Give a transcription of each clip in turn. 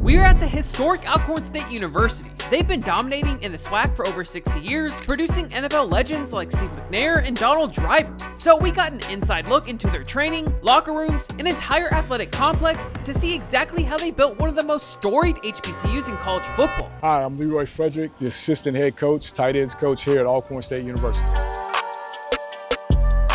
We are at the historic Alcorn State University. They've been dominating in the SWAC for over 60 years, producing NFL legends like Steve McNair and Donald Driver. So we got an inside look into their training, locker rooms, and entire athletic complex to see exactly how they built one of the most storied HBCUs in college football. Hi, I'm Leroy Frederick, the assistant head coach, tight ends coach here at Alcorn State University.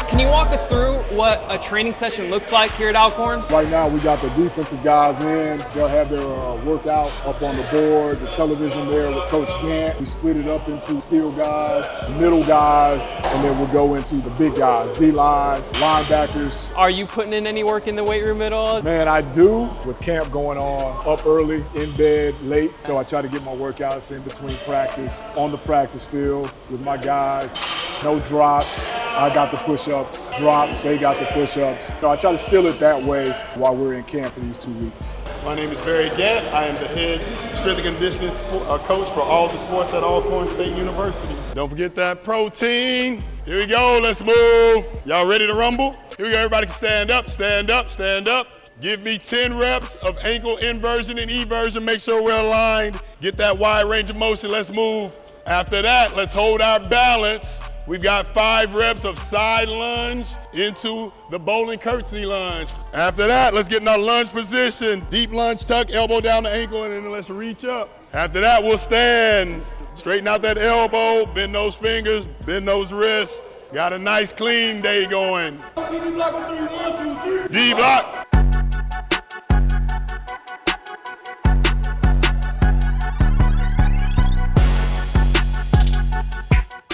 Can you walk us through what a training session looks like here at Alcorn? Right now we got the defensive guys in. They'll have their workout up on the board, the television there with Coach Gant. We split it up into skill guys, middle guys, and then we'll go into the big guys, D-line, linebackers. Are you putting in any work in the weight room at all? Man, I do, with camp going on, up early, in bed late. So I try to get my workouts in between practice, on the practice field with my guys. No drops. I got the push-ups, drops, they got the push-ups. So I try to steal it that way while we're in camp for these 2 weeks. My name is Barry Gant. I am the head strength and conditioning coach for all the sports at Alcorn State University. Don't forget that protein. Here we go, let's move. Y'all ready to rumble? Here we go, everybody can stand up, stand up, stand up. Give me 10 reps of ankle inversion and eversion. Make sure we're aligned. Get that wide range of motion, let's move. After that, let's hold our balance. We've got 5 reps of side lunge into the bowling curtsy lunge. After that, let's get in our lunge position. Deep lunge tuck, elbow down the ankle, and then let's reach up. After that, we'll stand. Straighten out that elbow, bend those fingers, bend those wrists. Got a nice clean day going. D block on 3, 1, 2, 3. D block.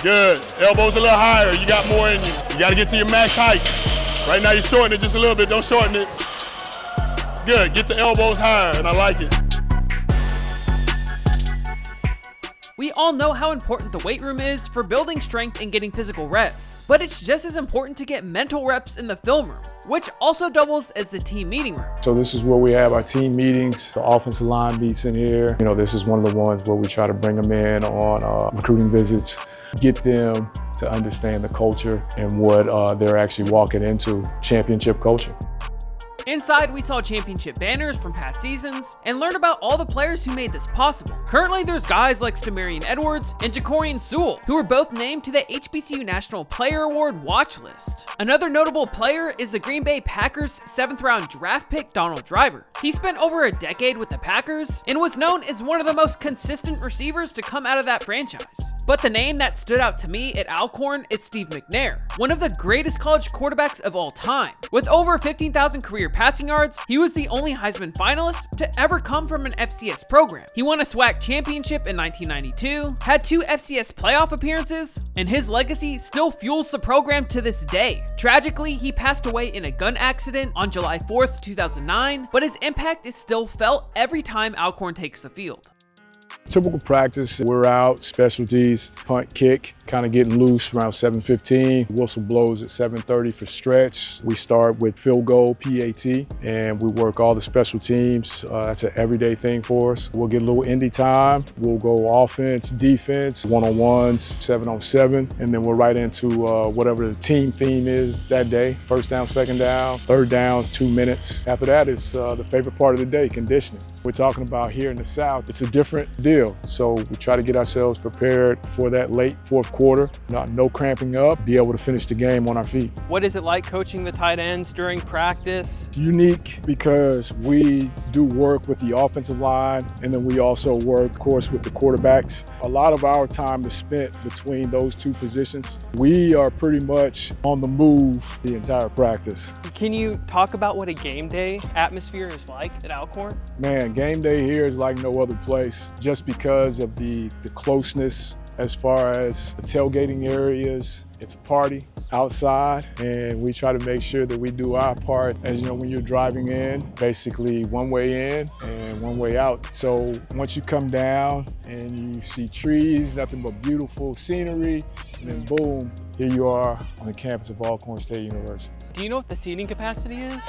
Good. Elbows a little higher. You got more in you. You got to get to your max height. Right now, you shorten it just a little bit. Don't shorten it. Good. Get the elbows higher, and I like it. We all know how important the weight room is for building strength and getting physical reps, but it's just as important to get mental reps in the film room, which also doubles as the team meeting room. So this is where we have our team meetings. The offensive line meets in here. You know, this is one of the ones where we try to bring them in on recruiting visits, get them to understand the culture and what they're actually walking into, championship culture. Inside, we saw championship banners from past seasons and learned about all the players who made this possible. Currently, there's guys like Stamarian Edwards and Jacorian Sewell, who were both named to the HBCU National Player Award watch list. Another notable player is the Green Bay Packers 7th round draft pick Donald Driver. He spent over a decade with the Packers and was known as one of the most consistent receivers to come out of that franchise. But the name that stood out to me at Alcorn is Steve McNair, one of the greatest college quarterbacks of all time. With over 15,000 career passing yards, he was the only Heisman finalist to ever come from an FCS program. He won a SWAC championship in 1992, had 2 FCS playoff appearances, and his legacy still fuels the program to this day. Tragically, he passed away in a gun accident on July 4th, 2009, but his impact is still felt every time Alcorn takes the field. Typical practice, we're out, specialties, punt, kick, kind of getting loose around 7:15. Whistle blows at 7:30 for stretch. We start with field goal, PAT, and we work all the special teams. That's an everyday thing for us. We'll get a little indie time. We'll go offense, defense, one-on-ones, 7-on-7, and then we're right into whatever the team theme is that day. First down, second down, third down, 2 minutes. After that is the favorite part of the day, conditioning. We're talking about here in the South, it's a different deal. So we try to get ourselves prepared for that late fourth quarter, no cramping up, be able to finish the game on our feet. What is it like coaching the tight ends during practice? It's unique because we do work with the offensive line, and then we also work, of course, with the quarterbacks. A lot of our time is spent between those 2 positions. We are pretty much on the move the entire practice. Can you talk about what a game day atmosphere is like at Alcorn? Man, game day here is like no other place, just because of the closeness as far as the tailgating areas. It's a party outside, and we try to make sure that we do our part. As you know, when you're driving in, basically one way in and one way out. So once you come down and you see trees, nothing but beautiful scenery, and then boom, here you are on the campus of Alcorn State University. Do you know what the seating capacity is?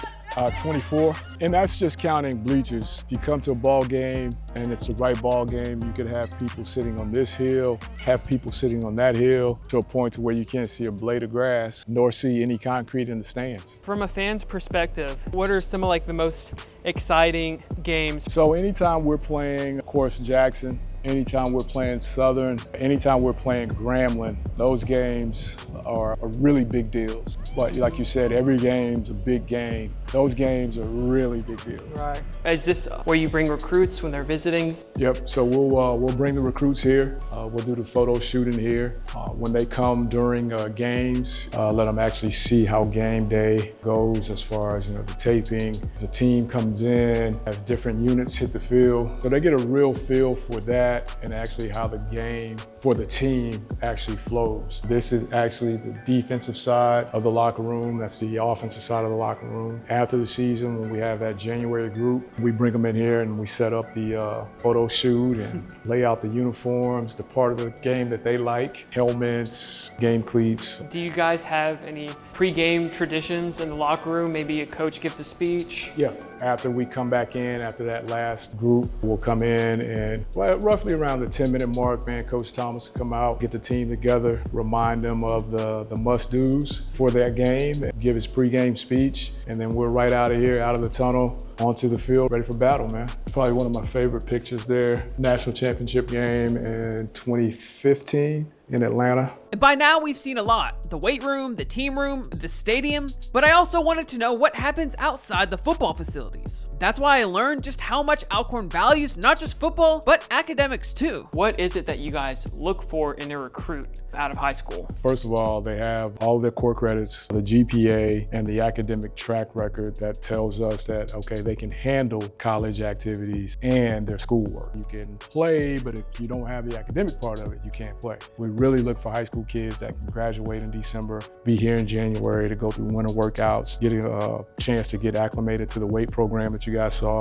24, and that's just counting bleachers. If you come to a ball game and it's the right ball game, you could have people sitting on this hill, have people sitting on that hill, to a point to where you can't see a blade of grass, nor see any concrete in the stands. From a fan's perspective, what are some of like the most exciting games? So anytime we're playing, of course, Jackson, anytime we're playing Southern, anytime we're playing Grambling, those games are really big deals. But like you said, every game's a big game. Those games are really big deals. Right. Is this where you bring recruits when they're visiting? Yep, so we'll bring the recruits here. We'll do the photo shooting here. When they come during games, let them actually see how game day goes as far as, the taping. The team comes in, as different units hit the field. So they get a real feel for that and actually how the game for the team actually flows. This is actually the defensive side of the locker room. That's the offensive side of the locker room. After the season, when we have that January group, we bring them in here and we set up the photo shoot and lay out the uniforms, the part of the game that they like, helmets, game cleats. Do you guys have any pre-game traditions in the locker room? Maybe a coach gives a speech? Yeah, after we come back in, after that last group, we'll come in and roughly around the 10-minute mark, man, Coach Thomas will come out, get the team together, remind them of the must-dos for that game, and give his pre-game speech, and then we're right out of here, out of the tunnel, onto the field, ready for battle, man. Probably one of my favorite pictures there, national championship game in 2015 in Atlanta. And by now we've seen a lot. The weight room, the team room, the stadium. But I also wanted to know what happens outside the football facilities. That's why I learned just how much Alcorn values not just football, but academics too. What is it that you guys look for in a recruit out of high school? First of all, they have all their core credits, the GPA, and the academic track record that tells us that, okay, they can handle college activities and their schoolwork. You can play, but if you don't have the academic part of it, you can't play. We really look for high school kids that can graduate in December, be here in January to go through winter workouts, get a chance to get acclimated to the weight program that you guys saw.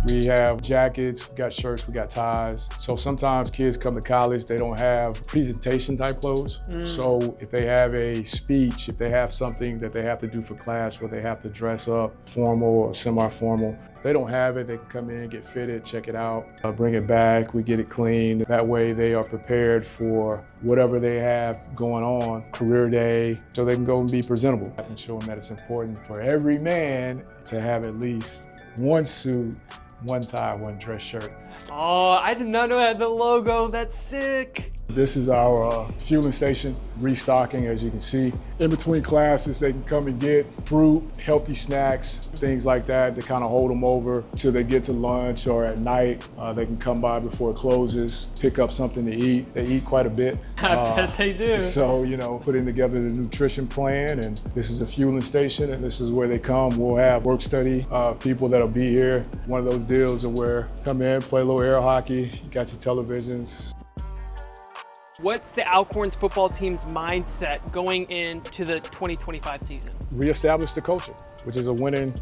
We have jackets, we got shirts, we got ties. So sometimes kids come to college, they don't have presentation type clothes. So if they have a speech, if they have something that they have to do for class where they have to dress up, formal or semi-formal, if they don't have it, they can come in, get fitted, check it out, bring it back, we get it clean. That way they are prepared for whatever they have going on, career day, so they can go and be presentable. I can show them that it's important for every man to have at least one suit, one tie, one dress shirt. Oh, I did not know it had the logo. That's sick. This is our fueling station, restocking, as you can see. In between classes, they can come and get fruit, healthy snacks, things like that to kind of hold them over till they get to lunch, or at night, they can come by before it closes, pick up something to eat. They eat quite a bit. I bet they do. So, putting together the nutrition plan, and this is a fueling station, and this is where they come. We'll have work study people that'll be here. One of those deals of where come in, play a little air hockey, you got your televisions. What's the Alcorn's football team's mindset going into the 2025 season? Reestablish the culture, which is a winning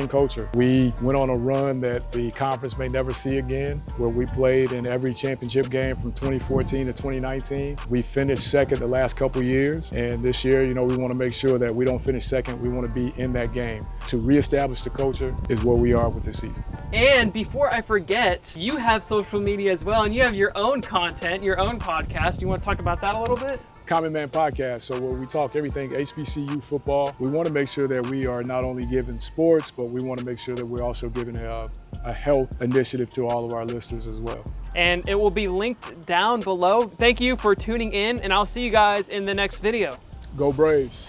culture. We went on a run that the conference may never see again, where we played in every championship game from 2014 to 2019. We finished second the last couple years, and this year, we want to make sure that we don't finish second. We want to be in that game. To reestablish the culture is where we are with this season. And before I forget, you have social media as well, and you have your own content, your own podcast. You want to talk about that a little bit? Common Man Podcast, so where we talk everything HBCU football. We want to make sure that we are not only giving sports, but we want to make sure that we're also giving a health initiative to all of our listeners as well. And it will be linked down below. Thank you for tuning in, and I'll see you guys in the next video. Go Braves.